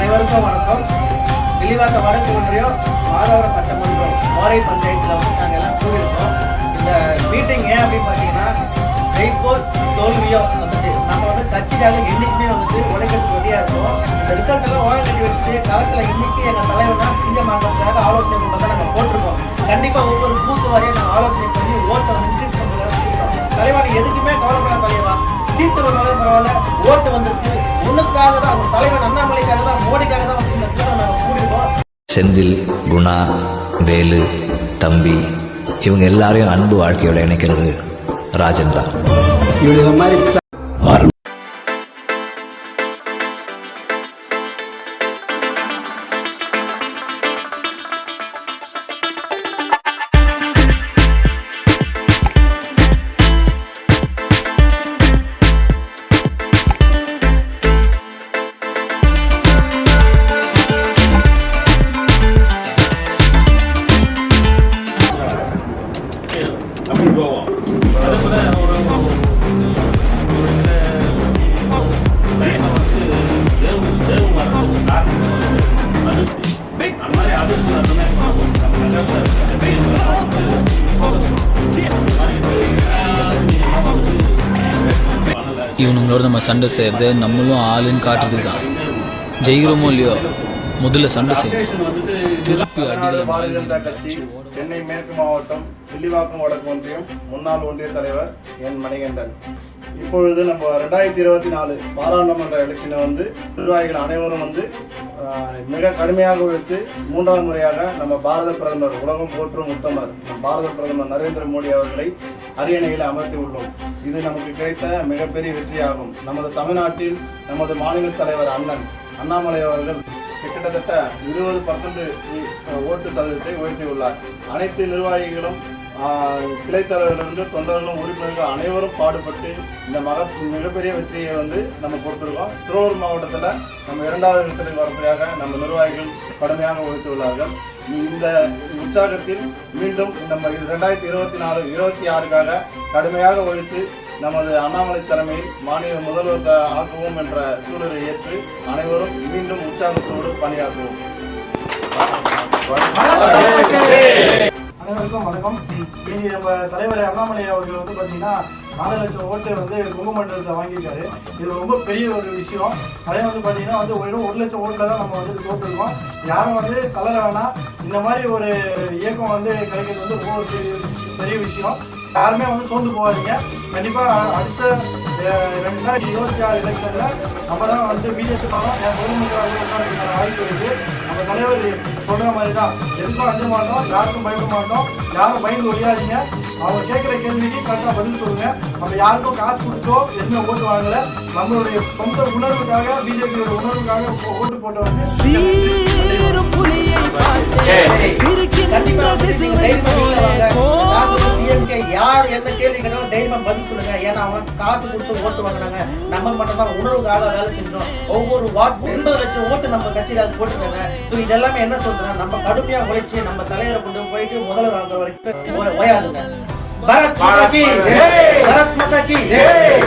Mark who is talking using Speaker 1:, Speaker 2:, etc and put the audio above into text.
Speaker 1: அனைவருக்கும் வணக்கம். வில்லிவாக்கம் வடக்கு ஒன்றியம் மாதவரம் சட்டமன்றம் மோரை பஞ்சாயத்தில் வந்து நாங்கள் எல்லாம் கூடியிருக்கோம். இந்த மீட்டிங் ஏன் அப்படின்னு பார்த்தீங்கன்னா, ஜெயிப்போ தோல்வியோ வந்துட்டு நம்ம வந்து கட்சிக்காக என்னைக்குமே வந்துட்டு உழைக்கிறதுக்கு உதவியாக இருக்கும். இந்த ரிசல்ட் எல்லாம் ஓரம் கட்டி வச்சுட்டு களத்தில் இன்னைக்கு எங்கள் தலைவர் தான் சிங்கமாக்கிறதுக்காக ஆலோசனை பண்ணுறதை நாங்கள் போட்டிருக்கோம். கண்டிப்பாக ஒவ்வொரு பூத்து வரையும் நாங்கள் ஆலோசனை பண்ணி ஓட்டை வந்து இன்க்ரீஸ் பண்ணுறோம். தலைவர் எதுக்குமே கவலைப்படாத தலைவா, சீட்டு வந்தாலும் பரவாயில்ல, ஓட்டு வந்துருக்கு. உனக்காக தான், அவங்க தலைவர் அண்ணாமலைக்காக தான், மோடிக்காக தான் வந்து இந்த கூட்டம் நாங்கள் கூடியிருக்கோம்.
Speaker 2: செந்தில், குணா, வேலு, தம்பி இவங்க எல்லாரையும் அன்பு வாழ்க்கையோட இணைக்கிறது ராஜன் தான்.
Speaker 3: இவங்க மாதிரி
Speaker 4: இவனுங்களோட நம்ம சண்டை செய்யறது நம்மளும் ஆளுன்னு காட்டுறது தான். ஜெயிக்கிறோமோ இல்லையோ, முதல்ல சண்டை செய்யணும். திருப்பி
Speaker 5: பாரதிய ஜனதா கட்சி சென்னை மேற்கு மாவட்டம் வில்லிவாக்கம் வடக்கு ஒன்றியம் முன்னாள் ஒன்றிய தலைவர் என் மணிகண்டன். இப்பொழுது நம்ம 2024 பாராளுமன்ற எலெக்ஷனை வந்து நிர்வாகிகள் அனைவரும் வந்து மிக கடுமையாக உழைத்து 3ஆம் முறையாக நம்ம பாரத பிரதமர், உலகம் போற்றும் உத்தமர் பாரத பிரதமர் நரேந்திர மோடி அவர்களை அரியணையில் அமர்த்தி உள்ளோம். இது நமக்கு கிடைத்த மிகப்பெரிய வெற்றியாகும். நமது தமிழ்நாட்டில் நமது மாநில தலைவர் அண்ணன் அண்ணாமலை அவர்கள் கிட்டத்தட்ட 20% ஓட்டு சதவீதத்தை உயர்த்தியுள்ளார். அனைத்து நிர்வாகிகளும் கிளைத்தலைவர்களிருந்து தொண்டர்களும் உறுப்பினர்கள் அனைவரும் பாடுபட்டு இந்த மிகப்பெரிய வெற்றியை வந்து நம்ம கொடுத்துருக்கோம். திருவள்ளூர் மாவட்டத்தில் நம்ம 2வது இடத்துக்கு வரதுக்காக நம்ம நிர்வாகிகள் கடுமையாக உழைத்துள்ளார்கள். இந்த உற்சாகத்தில் மீண்டும் நம்ம 2024-26க்காக கடுமையாக உழைத்து நமது அண்ணாமலை தலைமையில் மாநில முதல்வர் ஆக்குவோம் என்ற சூழலை ஏற்று அனைவரும் மீண்டும் உற்சாகத்தோடு பணியாற்றுவோம்.
Speaker 1: அனைவருக்கும் வணக்கம். இன்னைக்கு நம்ம தலைவர் அண்ணாமலை அவர்கள் வந்து பார்த்தீங்கன்னா 4 லட்சம் ஓட்டு வந்து குங்குமண்டலத்தை வாங்கியிருக்காரு. இது ரொம்ப பெரிய ஒரு விஷயம். அதே வந்து பார்த்தீங்கன்னா வந்து வெறும் 1 லட்சம் ஓட்டில் தான் நம்ம வந்து தோற்றுருக்கோம். யாரும் வந்து கலர வேணாம். இந்த மாதிரி ஒரு இயக்கம் வந்து கிடைக்கிறது வந்து ஒவ்வொரு பெரிய விஷயம். யாருமே வந்து சோர்ந்து போகாதீங்க. கண்டிப்பாக அடுத்த 2026 எலெக்ஷனில் நம்ம தான் வந்து பிஜேபி பண்ணோம். என் பொதுமக்கள் வாய்ப்பு இருக்குது. நம்ம தலைவர் சொல்கிற மாதிரி தான், எதுக்கும் அஞ்ச மாட்டோம், யாருக்கும் பயப்பட மாட்டோம். யாரும் பயந்து ஒழியாதீங்க. அவங்க கேட்குற கேள்விக்கு கரெக்டாக பதில் சொல்லுங்கள். நம்ம யாருக்கும் காசு கொடுத்தோ எதுவுமே ஓட்டு வாங்கலை. நம்மளுடைய சொந்த உணர்வுக்காக, பிஜேபியோட உணர்வுக்காக ஓட்டு போட்ட வந்து யார் எந்த கேள்வி கேட்டாலும் தைரியமா பதில் சொல்லுங்க. ஏன்னா அவங்க காசு கொடுத்து ஓட்டு வாங்கினாங்க. நம்ம மட்டும் தான் உணர்வுக்காக வேலை செஞ்சோம். ஒவ்வொரு வார்டு 80 லட்சம் ஓட்டு நம்ம கட்சிக்காக போட்டுருக்காங்க. ஸோ இதெல்லாமே என்ன சொல்றேன்னா, நம்ம கடுமையா உழைச்சி நம்ம தலைவரை கொண்டு போயிட்டு முதல்வர் ஆகிற வரைக்கும் ஓயாதுங்க. பாரத் மாதா கி ஜெய்.